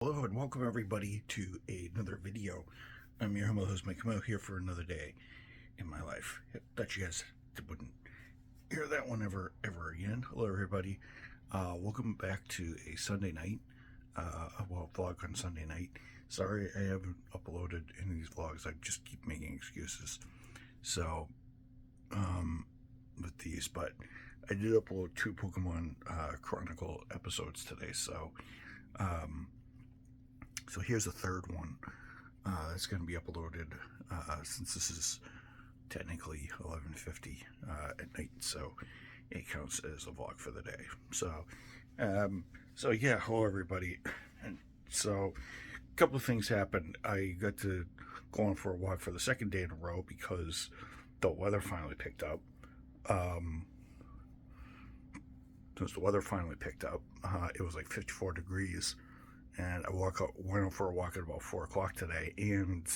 Hello and welcome everybody to another video. I'm your humble host Mike Mo, here for another day in my life. Thought you guys wouldn't hear that one ever again. Hello everybody. Welcome back to a Sunday night, vlog on Sunday night. Sorry I haven't uploaded any of these vlogs. I just keep making excuses. So, with these, but I did upload 2 Pokemon Chronicle episodes today. So here's the third one that's going to be uploaded since this is technically 11:50 at night, so it counts as a vlog for the day. So yeah, hello everybody. And so a couple of things happened. I got to go on for a walk for the second day in a row because the weather finally picked up. It was like 54 degrees. And I went out for a walk at about 4 o'clock today, and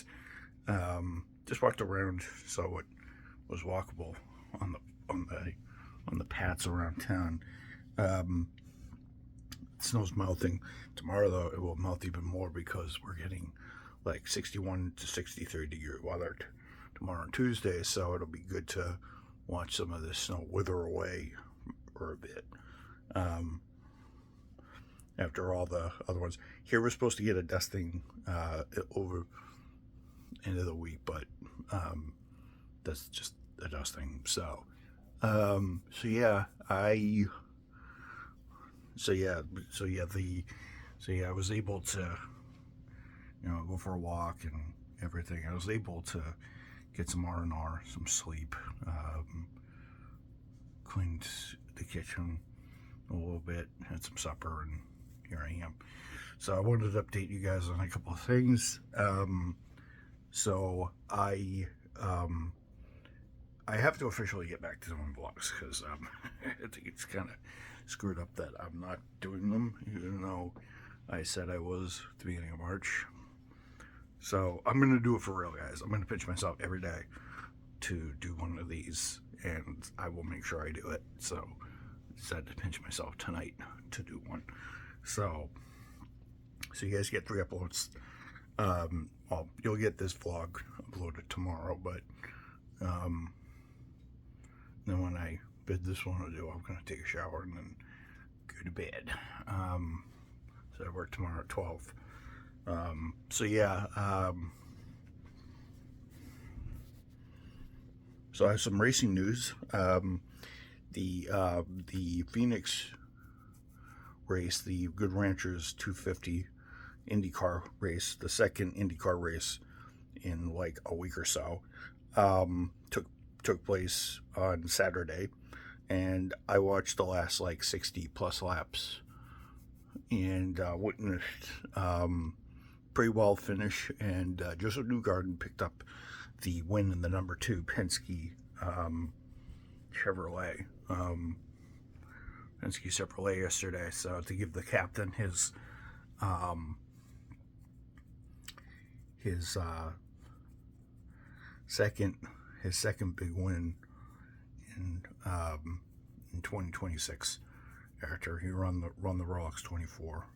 just walked around, so it was walkable on the paths around town. Snow's melting. Tomorrow, though, it will melt even more because we're getting like 61 to 63 degree weather tomorrow and Tuesday. So it'll be good to watch some of this snow wither away for a bit. After all the other ones. Here we're supposed to get a dusting over end of the week, but that's just a dusting. So I was able to go for a walk and everything. I was able to get some R&R, some sleep, cleaned the kitchen a little bit, had some supper, and here I am. So I wanted to update you guys on a couple of things. So I have to officially get back to doing vlogs because I think it's kind of screwed up that I'm not doing them, even though I said I was at the beginning of March. So I'm going to do it for real, guys. I'm going to pinch myself every day to do one of these, and I will make sure I do it. So I decided to pinch myself tonight to do one. So you guys get 3 uploads. Well, you'll get this vlog uploaded tomorrow, but then when I bid this one to do, I'm going to take a shower and then go to bed. So I work tomorrow at 12. So I have some racing news. The Phoenix race, the Good Ranchers 250 IndyCar race, the second IndyCar race in like a week or so, took place on Saturday, and I watched the last like 60 plus laps and witnessed pretty well finish, and Joseph Newgarden picked up the win in the number 2 Penske Chevrolet. Penske Chevrolet yesterday, so to give the captain his second big win in 2026 after he run the Rolex 24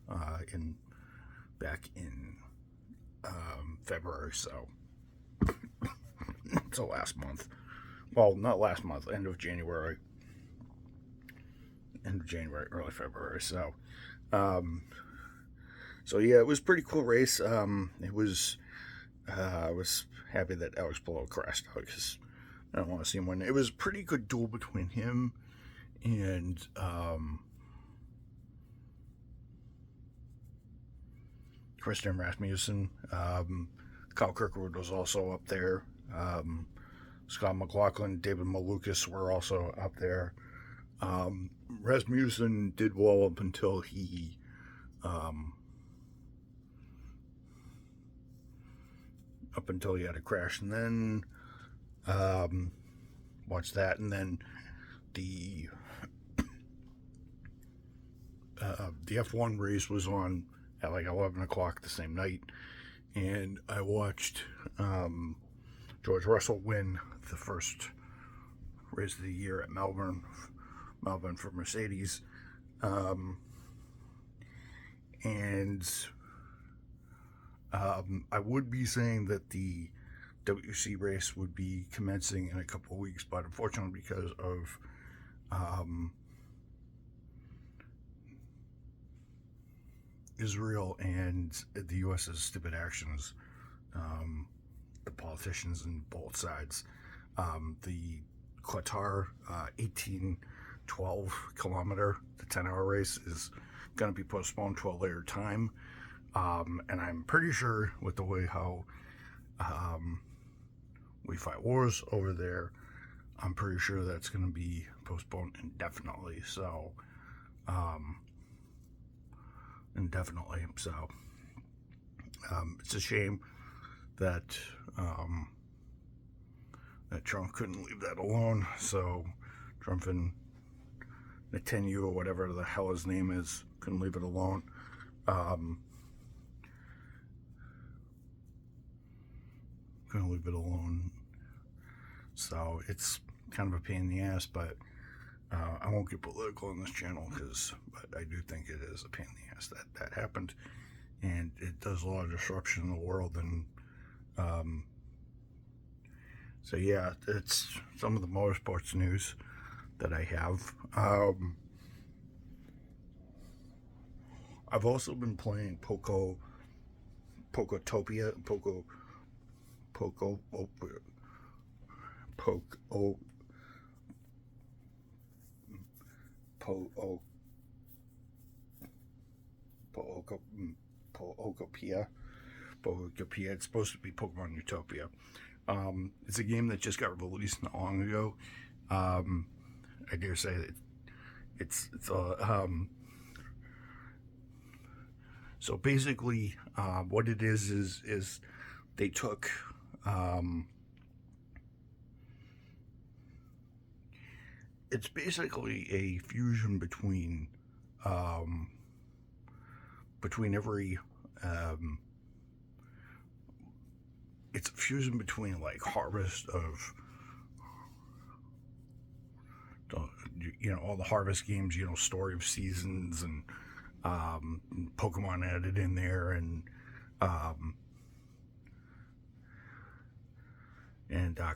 back in February. So last month. Well, not last month, end of January, early February. So yeah, it was a pretty cool race. I was happy that Alex Palou crashed out because I don't want to see him win. It was a pretty good duel between him and Christian Rasmussen. Kyle Kirkwood was also up there. Scott McLaughlin, David Malukas were also up there. Rasmussen did well up until he had a crash, and then watched that, and then the F1 race was on at like 11 o'clock the same night, and I watched George Russell win the first race of the year at Melbourne for Mercedes, and I would be saying that the WC race would be commencing in a couple of weeks, but unfortunately, because of Israel and the U.S.'s stupid actions, the politicians on both sides, the Qatar 12 kilometer, the 10-hour race is going to be postponed to a later time. And I'm pretty sure with the way how we fight wars over there, I'm pretty sure that's going to be postponed indefinitely. So, indefinitely. So, it's a shame that that Trump couldn't leave that alone. So, Trump and Netanyahu, or whatever the hell his name is, couldn't leave it alone. Couldn't leave it alone. So it's kind of a pain in the ass, but I won't get political on this channel, but I do think it is a pain in the ass that happened, and it does a lot of disruption in the world. And so yeah, it's some of the motorsports news that I have. I've also been playing Pokopia, Pokopia. It's supposed to be Pokemon Utopia. It's a game that just got released not long ago. I dare say that it's so basically what it is they took it's basically a fusion between every it's a fusion between like harvest of all the harvest games, story of seasons, and Pokemon added in there, and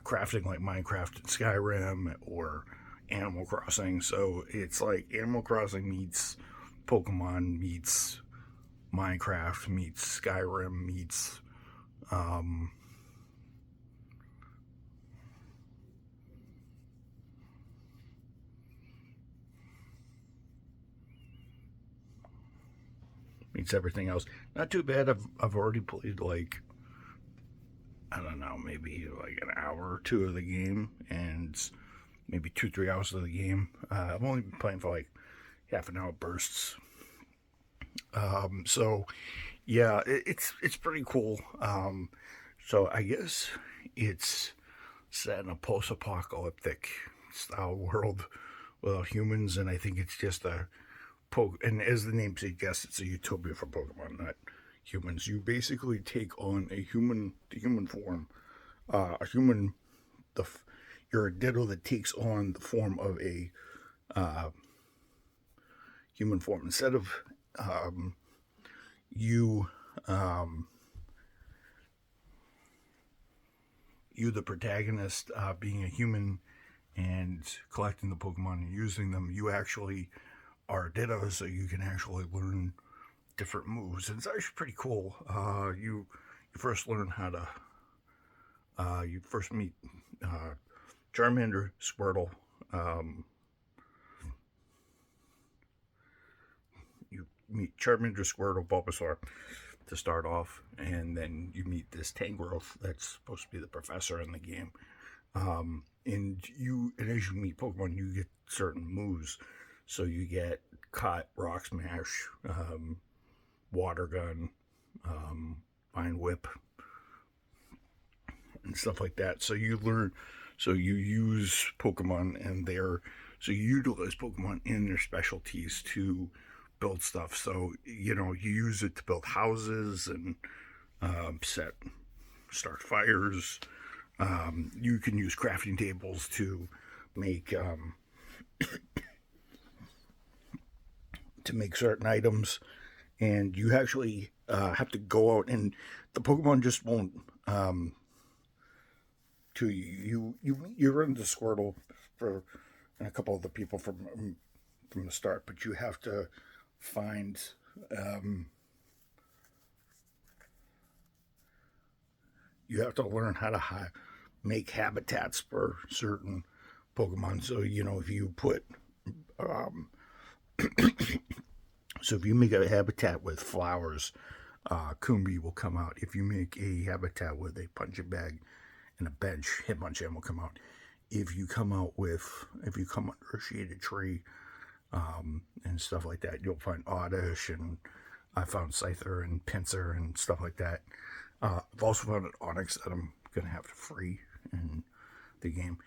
crafting like Minecraft and Skyrim or Animal Crossing. So it's like Animal Crossing meets Pokemon meets Minecraft meets Skyrim meets meets everything else. Not too bad. I've already played like, I don't know, maybe like an hour or two of the game, and maybe 2-3 hours of the game. I've only been playing for like half an hour bursts. So yeah, it's pretty cool. So I guess it's set in a post-apocalyptic style world without humans, and I think it's just and as the name suggests, it's a utopia for Pokemon, not humans. You basically take on the human form, you're a Ditto that takes on the form of a human form. Instead of you, the protagonist, being a human and collecting the Pokemon and using them, you actually are a Ditto, so you can actually learn different moves. And it's actually pretty cool. You first learn how to, you first meet Charmander, Squirtle. You meet Charmander, Squirtle, Bulbasaur to start off, and then you meet this Tangrowth that's supposed to be the professor in the game. And as you meet Pokemon, you get certain moves. So you get Cut, Rock Smash, Water Gun, Vine Whip, and stuff like that. So you learn, so you use Pokemon so you utilize Pokemon in their specialties to build stuff. So, you use it to build houses and start fires. You can use crafting tables to make certain items, and you actually have to go out, and the Pokemon just won't to you. You run into Squirtle for and a couple of the people from the start, but you have to find um, you have to learn how to make habitats for certain Pokemon. So if you put um, so if you make a habitat with flowers, Coombe will come out. If you make a habitat with a punching bag and a bench, Hitmonchan will come out. If you come under a shaded tree, and stuff like that, you'll find Oddish, and I found Scyther and Pinsir and stuff like that. I've also found an Onyx that I'm gonna have to free in the game.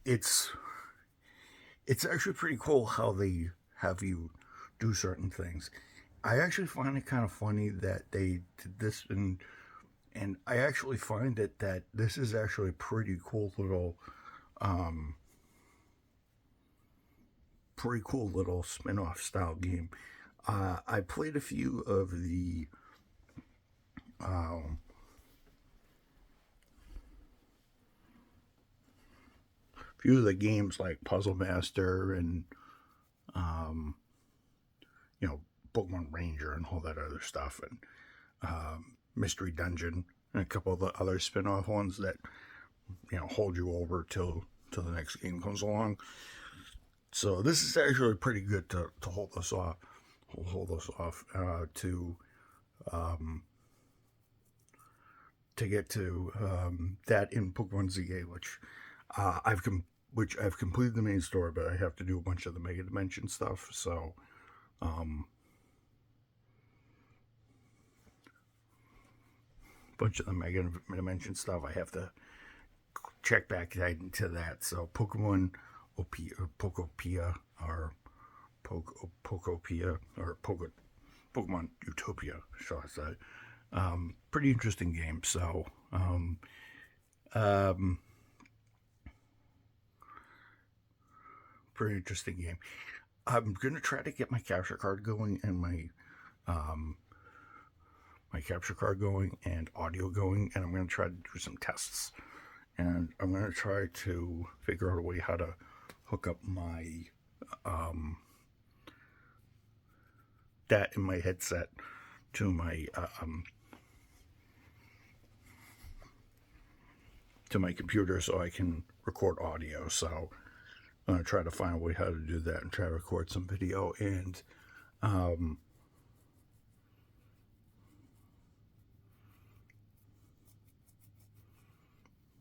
It's actually pretty cool how they have you do certain things. I actually find it kind of funny that they did this, and I actually find it that this is actually a pretty cool little spin-off style game. I played a few of the games like Puzzle Master and um, Pokemon Ranger and all that other stuff, and Mystery Dungeon and a couple of the other spin-off ones that hold you over till the next game comes along. So this is actually pretty good to hold us off. To get to that in Pokemon ZA, which I've completed the main story, but I have to do a bunch of the Mega Dimension stuff. So, I have to check back into that. So Pokemon Pokopia or Pokopia or Pokemon Utopia, shall I say. Pretty interesting game. So, pretty interesting game. I'm gonna try to get my capture card going and my capture card going and audio going, and I'm gonna try to do some tests. And I'm gonna try to figure out a way how to hook up my that in my headset to my computer so I can record audio. So I'm gonna try to find a way how to do that and try to record some video and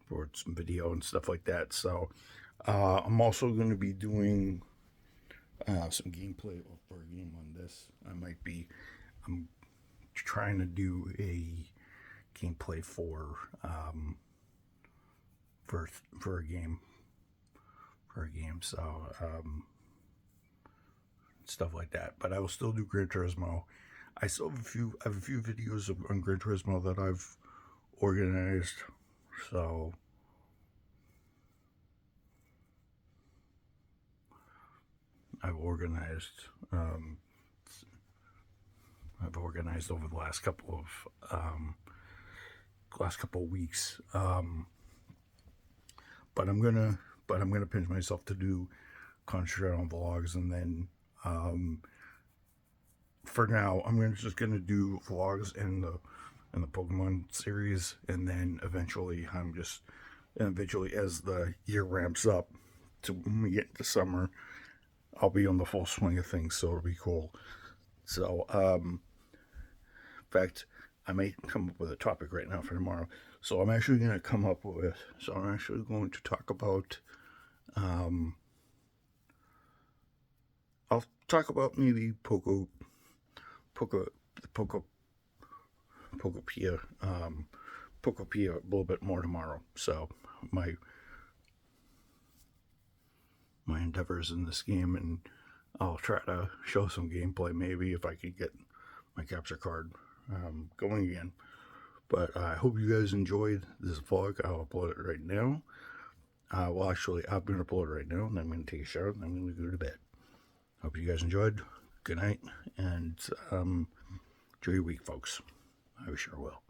record some video and stuff like that. So I'm also going to be doing some gameplay for a game on this. I'm trying to do a gameplay for a game. So stuff like that. But I will still do Gran Turismo. I still have a few videos on Gran Turismo that I've organized. So I've organized over the last couple of weeks. But I'm gonna pinch myself to concentrate on vlogs, and then for now I'm just gonna do vlogs in the Pokemon series, and then eventually as the year ramps up to when we get into summer, I'll be on the full swing of things, so it'll be cool. So, in fact, I may come up with a topic right now for tomorrow. So I'm actually going to talk about, I'll talk about maybe Pokopia, Pokopia a little bit more tomorrow. So my endeavors in this game, and I'll try to show some gameplay maybe if I could get my capture card going again. But I hope you guys enjoyed this vlog. I'll upload it right now. Well, actually, I'm going to upload it right now, and I'm going to take a shower, and I'm going to go to bed. Hope you guys enjoyed. good night, and enjoy your week, folks. I sure will.